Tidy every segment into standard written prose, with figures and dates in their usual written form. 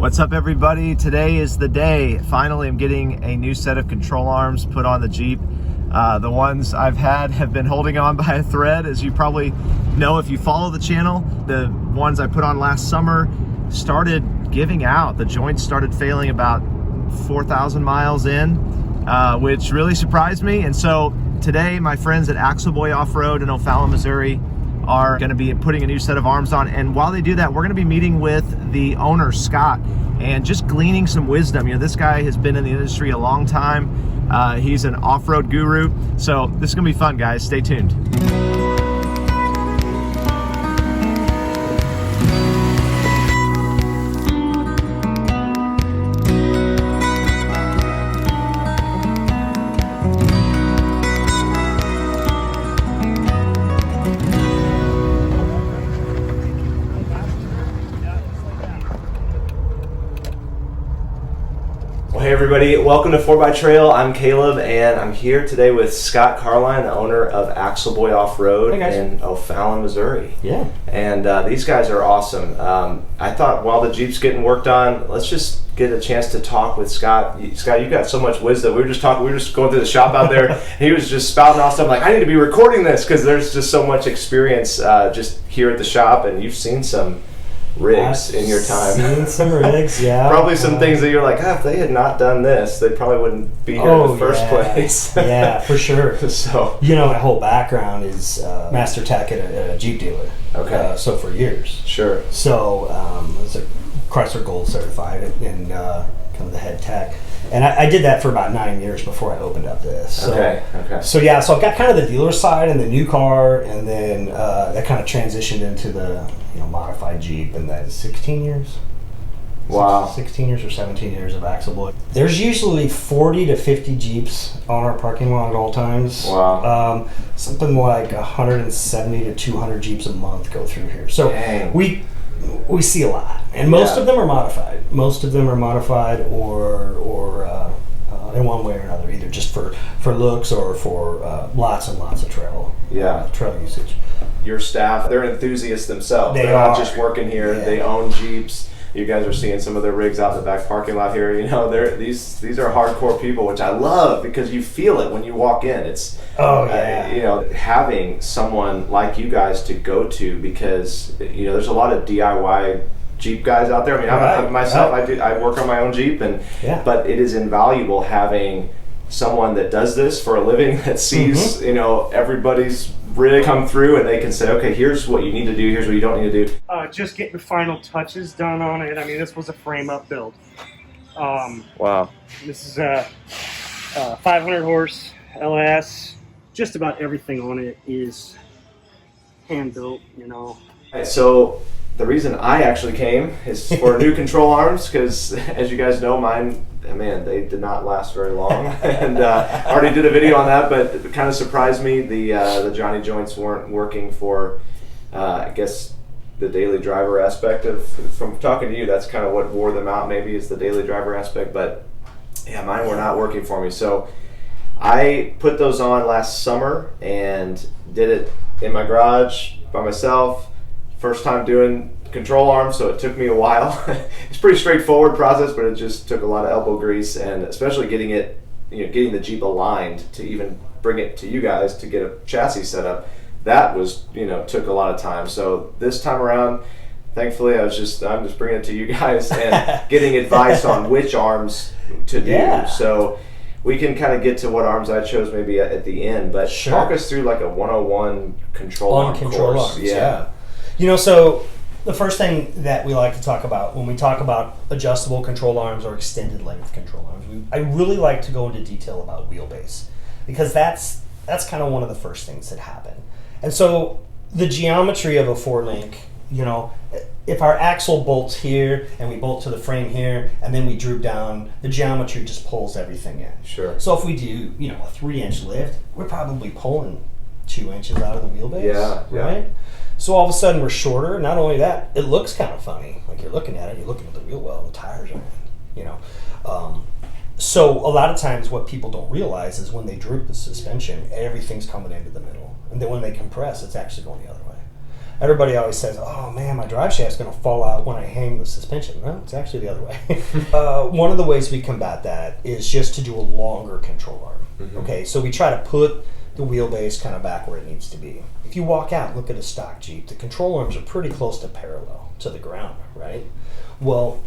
What's up, everybody? Today is the day. Finally, I'm getting a new set of control arms put on the Jeep. The ones I've had have been holding on by a thread. As you probably know if you follow the channel, the ones I put on last summer started giving out. The joints started failing about 4,000 miles in, which really surprised me. And so today, my friends at Axleboy Offroad in O'Fallon, Missouri, are going to be putting a new set of arms on. And while they do that, we're going to be meeting with the owner, Scott, and just gleaning some wisdom. You know, this guy has been in the industry a long time. He's an off-road guru. So this is going to be fun, guys. Stay tuned. Hey everybody, welcome to 4x Trail. I'm Caleb and I'm here today with Scott Carline, the owner of Axleboy Offroad in O'Fallon, Missouri. Yeah. And these guys are awesome. I thought while the Jeep's getting worked on, let's just get a chance to talk with Scott. Scott, you got so much wisdom. We were just going through the shop out there. He was just spouting off stuff like, I need to be recording this because there's just so much experience just here at the shop, and you've seen some rigs in your time. Seen some rigs, yeah. Probably some things that you're like, if they had not done this, they probably wouldn't be here in the first place. Yeah, for sure. So, you know, my whole background is master tech at a Jeep dealer. Okay. So for years. Sure. So I was a Chrysler Gold certified and kind of the head tech. And I did that for about 9 years before I opened up this. So, okay. So yeah, so I've got kind of the dealer side and the new car, and then that kind of transitioned into the modified Jeep, and then 16 years. Wow. 16 years or 17 years of Axleboy. There's usually 40 to 50 Jeeps on our parking lot at all times. Wow. Something like 170 to 200 Jeeps a month go through here. So Dang. we see a lot, and most of them are modified. Most of them are modified or in one way or another, either just for looks or for lots and lots of trail usage. Your staff, they're enthusiasts themselves. They're are not just working here. Yeah. They own Jeeps. You guys are seeing some of their rigs out in the back parking lot here. You know, these are hardcore people, which I love because you feel it when you walk in. It's having someone like you guys to go to, because there's a lot of DIY Jeep guys out there. I mean, I work on my own Jeep, but it is invaluable having someone that does this for a living, that sees everybody's rig come through, and they can say, okay, here's what you need to do, here's what you don't need to do. Just getting final touches done on it. I mean, this was a frame up build. Wow. This is a 500 horse LS. Just about everything on it is hand built, So the reason I actually came is for new control arms, because as you guys know, mine, man, they did not last very long. And I already did a video on that, but it kind of surprised me. The Johnny joints weren't working for, I guess, the daily driver aspect of, from talking to you, that's kind of what wore them out, maybe, is the daily driver aspect. But yeah, mine were not working for me. So I put those on last summer and did it in my garage by myself. First time doing control arms, so it took me a while. It's a pretty straightforward process, but it just took a lot of elbow grease, and especially getting the Jeep aligned to even bring it to you guys to get a chassis set up. That was, took a lot of time. So this time around, thankfully, I'm just bringing it to you guys and getting advice on which arms to do. Yeah. So we can kind of get to what arms I chose maybe at the end, but talk us through like a 101 control arm course. Yeah. So the first thing that we like to talk about when we talk about adjustable control arms or extended length control arms, I really like to go into detail about wheelbase, because that's kind of one of the first things that happen. And so the geometry of a 4-link, if our axle bolts here and we bolt to the frame here and then we droop down, the geometry just pulls everything in. Sure. So if we do, a 3-inch lift, we're probably pulling 2 inches out of the wheelbase, right? So all of a sudden we're shorter. Not only that, it looks kind of funny. Like you're looking at it, you're looking at the wheel well, the tires are in, So a lot of times what people don't realize is when they droop the suspension, everything's coming into the middle. And then when they compress, it's actually going the other way. everybody always says, "Oh man, my drive shaft's going to fall out when I hang the suspension." Well, it's actually the other way. One of the ways we combat that is just to do a longer control arm. Mm-hmm. Okay, so we try to put the wheelbase kind of back where it needs to be. If you walk out and look at a stock Jeep, the control arms are pretty close to parallel to the ground, right? Well,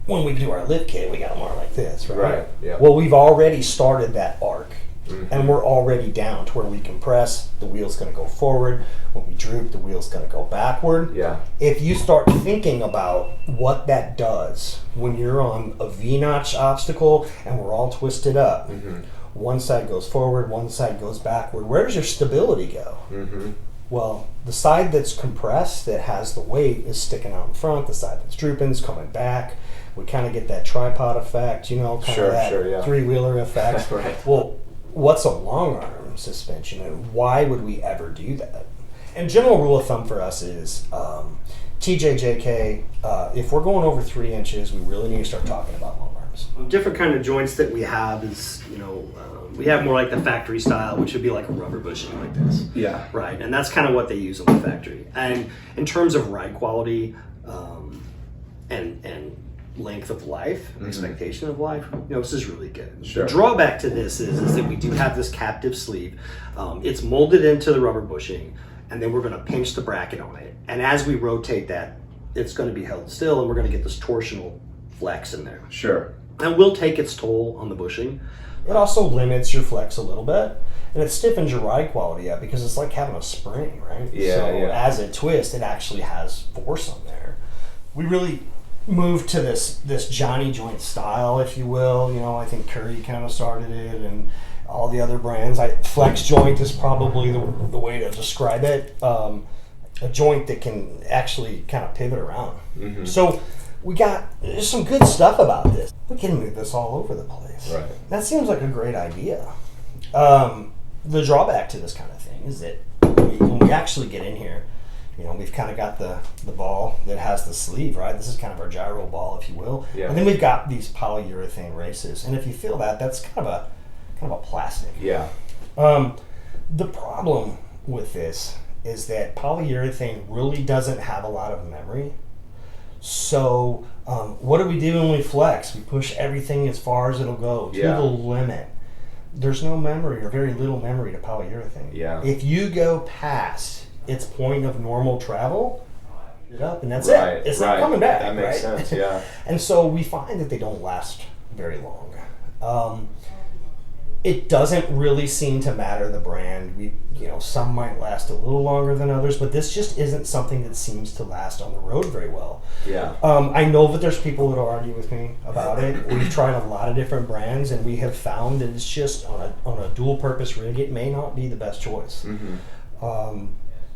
when we do our lift kit, we got them more like this, right? Right, yeah. Well, we've already started that arc, Mm-hmm. and we're already down to where we compress, the wheel's going to go forward. When we droop, the wheel's going to go backward. Yeah. If you start thinking about what that does when you're on a V-notch obstacle and we're all twisted up, Mm-hmm. one side goes forward, one side goes backward, where does your stability go? Mm-hmm. Well, the side that's compressed, that has the weight, is sticking out in front. The side that's drooping is coming back. We kind of get that tripod effect, kind of that three-wheeler effect. Right. Well, what's a long arm suspension, and why would we ever do that? And general rule of thumb for us is TJJK, if we're going over 3 inches, we really need to start talking about long arms. Different kind of joints that we have is, we have more like the factory style, which would be like a rubber bushing like this. Yeah. Right, and that's kind of what they use in the factory. And in terms of ride quality and length of life, expectation of life, this is really good. Sure. The drawback to this is that we do have this captive sleeve. It's molded into the rubber bushing, and then we're going to pinch the bracket on it. And as we rotate that, it's going to be held still, and we're going to get this torsional flex in there. Sure. And will take its toll on the bushing. It also limits your flex a little bit, and it stiffens your ride quality up because it's like having a spring, right? Yeah, so yeah. as it twists, it actually has force on there. We really moved to this Johnny joint style, if you will. I think Curry kind of started it, and all the other brands. Flex joint is probably the way to describe it. A joint that can actually kind of pivot around. Mm-hmm. So there's some good stuff about this. We can move this all over the place. Right. That seems like a great idea. The drawback to this kind of thing is that when we actually get in here, we've kind of got the ball that has the sleeve, right? This is kind of our gyro ball, if you will. Yeah. And then we've got these polyurethane races. And if you feel that, that's kind of a plastic. Yeah. The problem with this is that polyurethane really doesn't have a lot of memory. So what do we do when we flex? We push everything as far as it'll go to the limit. There's no memory or very little memory to polyurethane. Yeah. If you go past its point of normal travel, it up and that's Right, it. It's right. not coming back. That makes right? sense, yeah. And so we find that they don't last very long. It doesn't really seem to matter the brand. Some might last a little longer than others, but this just isn't something that seems to last on the road very well. Yeah. I know that there's people that will argue with me about it. We've tried a lot of different brands, and we have found that it's just on a dual purpose rig, it may not be the best choice. Mm-hmm.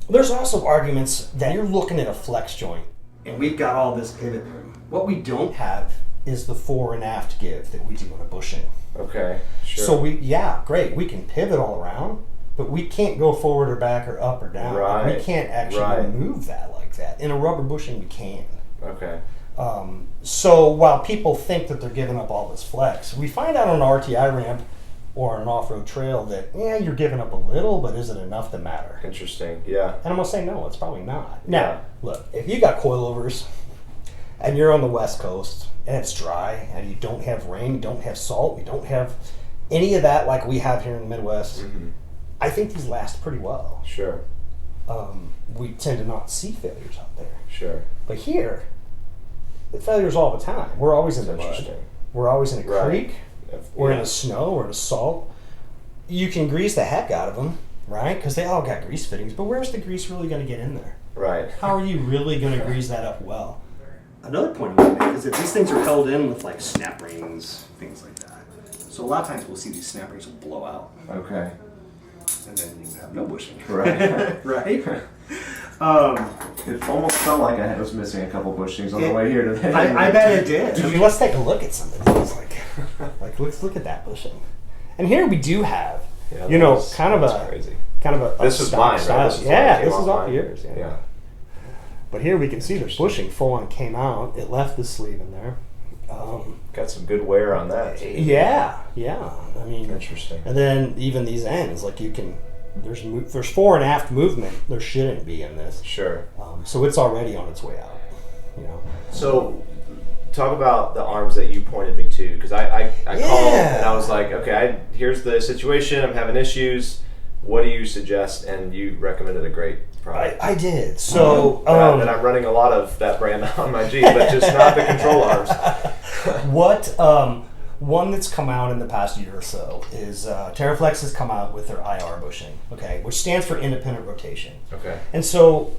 There's also arguments that you're looking at a flex joint, and we've got all this pivot room. What we don't have is the fore and aft give that we do in a bushing. Okay. Sure. So great, we can pivot all around, but we can't go forward or back or up or down. Right. We can't actually move that like that. In a rubber bushing, we can. Okay. So while people think that they're giving up all this flex, we find out on an RTI ramp or an off-road trail that, you're giving up a little, but is it enough to matter? Interesting. Yeah. And I'm going to say no, it's probably not. Yeah. Now, look, if you got coilovers and you're on the West Coast and it's dry and you don't have rain, you don't have salt, you don't have any of that like we have here in the Midwest, Mm-hmm. I think these last pretty well. Sure. We tend to not see failures out there. Sure. But here, the failures all the time. We're always in the mud. Interesting. We're always in a Right. creek. Or in the snow or in the salt. You can grease the heck out of them, right? Because they all got grease fittings. But where's the grease really going to get in there? Right. How are you really going to grease that up well? Another point I want to make is that these things are held in with like snap rings, things like that. So a lot of times we'll see these snap rings will blow out, Okay. and then you have no bushing. Right. Right? It almost felt like I was missing a couple bushings on the way here today. I bet it did. I mean, let's take a look at some of these. Like let's look at that bushing. And here we do have, kind of a crazy. This is stock mine, right? style. This is Yeah, came this off is off mine. yours. Yeah. But here we can see the bushing full on came out. It left the sleeve in there. Got some good wear on that. Too. Yeah. I mean, Interesting. and then even these ends, like you can there's fore and aft movement. There shouldn't be in this. Sure. So it's already on its way out. So talk about the arms that you pointed me to, because I called and I was like, okay, here's the situation. I'm having issues. What do you suggest? And you recommended a great product. I did. So and I'm running a lot of that brand on my Jeep, but just not the control arms. One that's come out in the past year or so is Teraflex has come out with their IR bushing, okay, which stands for independent rotation. Okay. And so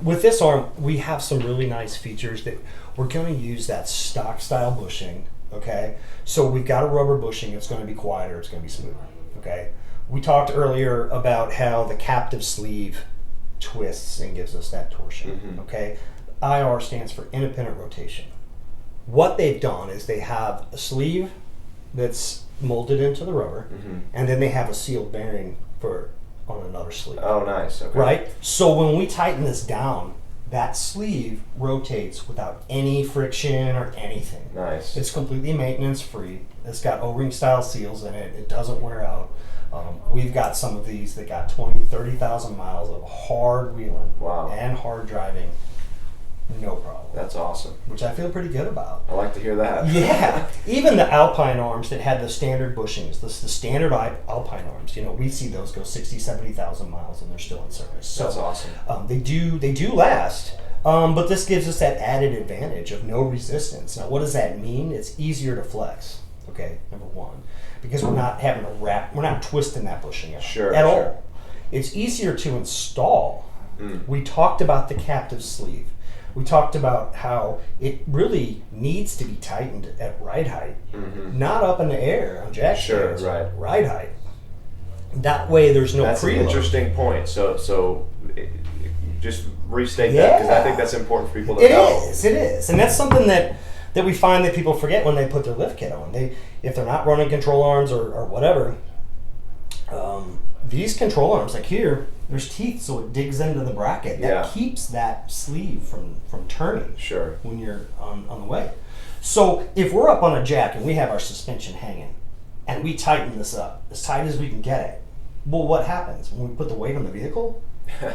with this arm, we have some really nice features that we're going to use that stock style bushing, okay? So we've got a rubber bushing. It's going to be quieter. It's going to be smoother, okay? We talked earlier about how the captive sleeve twists and gives us that torsion, okay? IR stands for independent rotation. What they've done is they have a sleeve that's molded into the rubber, and then they have a sealed bearing on another sleeve. Oh, nice. Okay. Right? So when we tighten this down, that sleeve rotates without any friction or anything. Nice. It's completely maintenance free. It's got O-ring style seals in it. It doesn't wear out. We've got some of these that got 20, 30,000 miles of hard wheeling and hard driving. No problem. That's awesome. Which I feel pretty good about. I like to hear that. Yeah. Even the Alpine arms that had the standard bushings, the standard Alpine arms, we see those go 60, 70,000 miles and they're still in service. So, that's awesome. They do last, but this gives us that added advantage of no resistance. Now, what does that mean? It's easier to flex, okay, number one, because we're not having to we're not twisting that bushing out at all. It's easier to install. We talked about the captive sleeve. We talked about how it really needs to be tightened at ride height, not up in the air on jack stands. Ride height. That way, there's no. That's preload. An interesting point. So just restate that, because I think that's important for people to know. It is, and that's something that we find that people forget when they put their lift kit on. If they're not running control arms or whatever, these control arms, like here, there's teeth, so it digs into the bracket. That keeps that sleeve from turning when you're on the way. So if we're up on a jack and we have our suspension hanging, and we tighten this up as tight as we can get it, well, what happens? When we put the weight on the vehicle,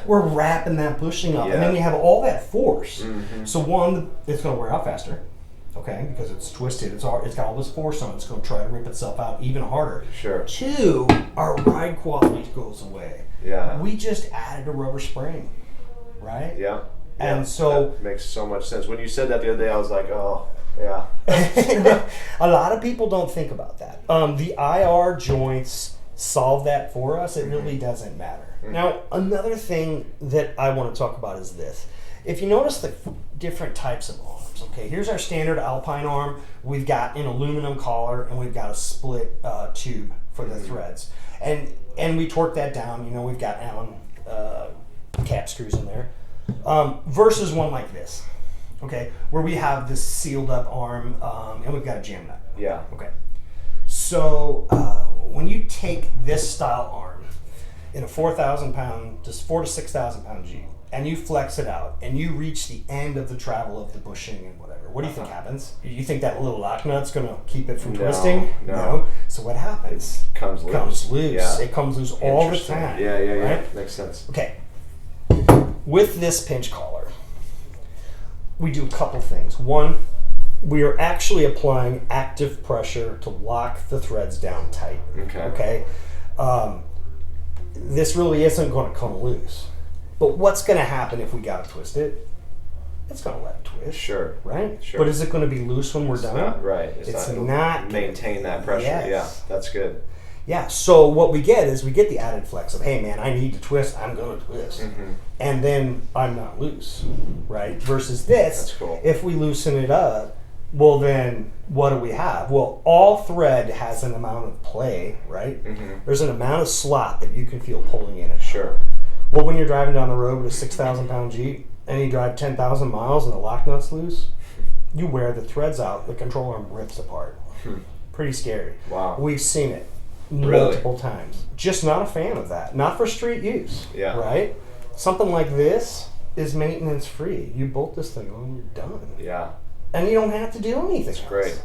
we're wrapping that bushing up, and then you have all that force. So one, it's going to wear out faster. Okay, because it's twisted, it's got all this force on it. It's going to try to rip itself out even harder. Two, our ride quality goes away. We just added a rubber spring, right? And so that makes so much sense. When you said that the other day, I was like, oh, yeah. A lot of people don't think about that. The IR joints solve that for us. It really doesn't matter. Now, another thing that I want to talk about is this. If you notice the different types of arms, okay, here's our standard Alpine arm. We've got an aluminum collar and we've got a split tube for the threads. And we torque that down. We've got Allen cap screws in there. Versus one like this, okay, where we have this sealed up arm and we've got a jam nut. Okay. So when you take this style arm in a 4,000 pound, just 4 to 6,000 pound Jeep, and you flex it out, and you reach the end of the travel of the bushing and whatever, what do you think happens? You think that little lock nut's going to keep it from twisting? No. So what happens? It comes loose. It comes loose all the time. Right? Makes sense. Okay. With this pinch collar, we do a couple things. One, we are actually applying active pressure to lock the threads down tight. Okay. This really isn't going to come loose. But what's going to happen if we got to twist it? It's going to let it twist. Right? But is it going to be loose when we're done? It's not maintain that pressure. Yeah, that's good. Yeah, so what we get is we get the added flex of, hey man, I need to twist, I'm going to twist. And then I'm not loose, right? Versus this, if we loosen it up, well then what do we have? Well, all thread has an amount of play, right? There's an amount of slot that you can feel pulling in it. Well, when you're driving down the road with a 6,000 pound Jeep and you drive 10,000 miles and the lock nut's loose, you wear the threads out, the control arm rips apart. Pretty scary. Wow. We've seen it multiple times. Just not a fan of that. Not for street use. Right? Something like this is maintenance free. You bolt this thing on, you're done. And you don't have to do anything else. Great.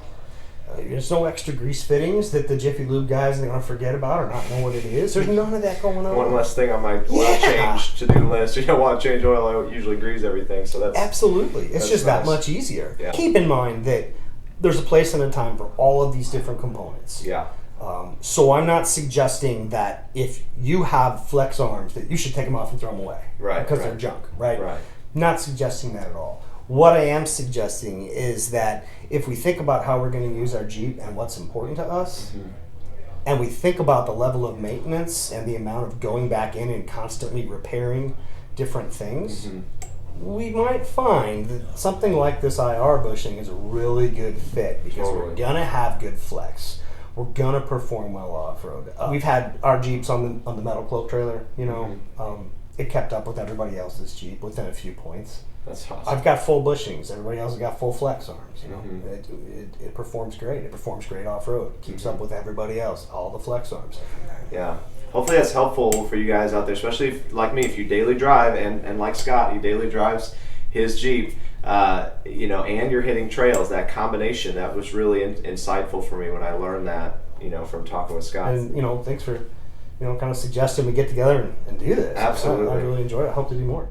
There's no extra grease fittings that the Jiffy Lube guys are going to forget about or not know what it is. There's none of that going on. One less thing on my oil change to-do list. You don't want to change oil, I usually grease everything. So that's absolutely. It's that's just nice. that much easier. Yeah. Keep in mind that there's a place and a time for all of these different components. Yeah. So I'm not suggesting that if you have flex arms that you should take them off and throw them away. Right, Because right. they're junk, right? Right. Not suggesting that at all. What I am suggesting is that if we think about how we're going to use our Jeep and what's important to us, and we think about the level of maintenance and the amount of going back in and constantly repairing different things, we might find that something like this IR bushing is a really good fit because we're Totally. going to have good flex. We're going to perform well off-road. We've had our Jeeps on the metal cloak trailer, you know. It kept up with everybody else's Jeep within a few points. That's awesome. I've got full bushings. Everybody else has got full flex arms. You know, it performs great. It performs great off road. Keeps up with everybody else. All the flex arms. Yeah. Hopefully that's helpful for you guys out there, especially if, like me, if you daily drive and like Scott, he daily drives his Jeep, you know, and you're hitting trails. That combination, that was really insightful for me when I learned that, you know, from talking with Scott. And you know, thanks for, you know, kind of suggesting we get together and do this. Absolutely. I really enjoy it. I hope to do more.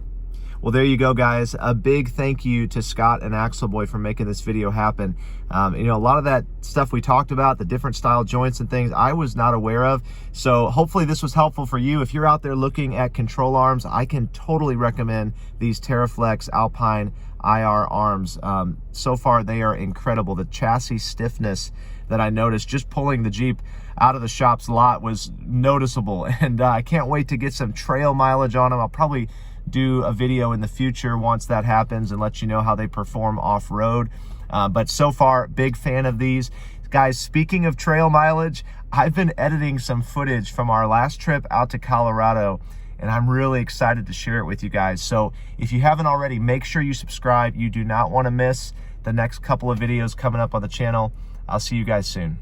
Well, there you go, guys. A big thank you to Scott and Axleboy for making this video happen. You know, a lot of that stuff we talked about, the different style joints and things, I was not aware of. So hopefully this was helpful for you. If you're out there looking at control arms, I can totally recommend these Teraflex Alpine IR arms. So far, they are incredible. The chassis stiffness that I noticed just pulling the Jeep out of the shop's lot was noticeable. And I can't wait to get some trail mileage on them. I'll probably do a video in the future once that happens and let you know how they perform off-road. But so far, big fan of these. Guys, speaking of trail mileage, I've been editing some footage from our last trip out to Colorado, and I'm really excited to share it with you guys. So if you haven't already, make sure you subscribe. You do not want to miss the next couple of videos coming up on the channel. I'll see you guys soon.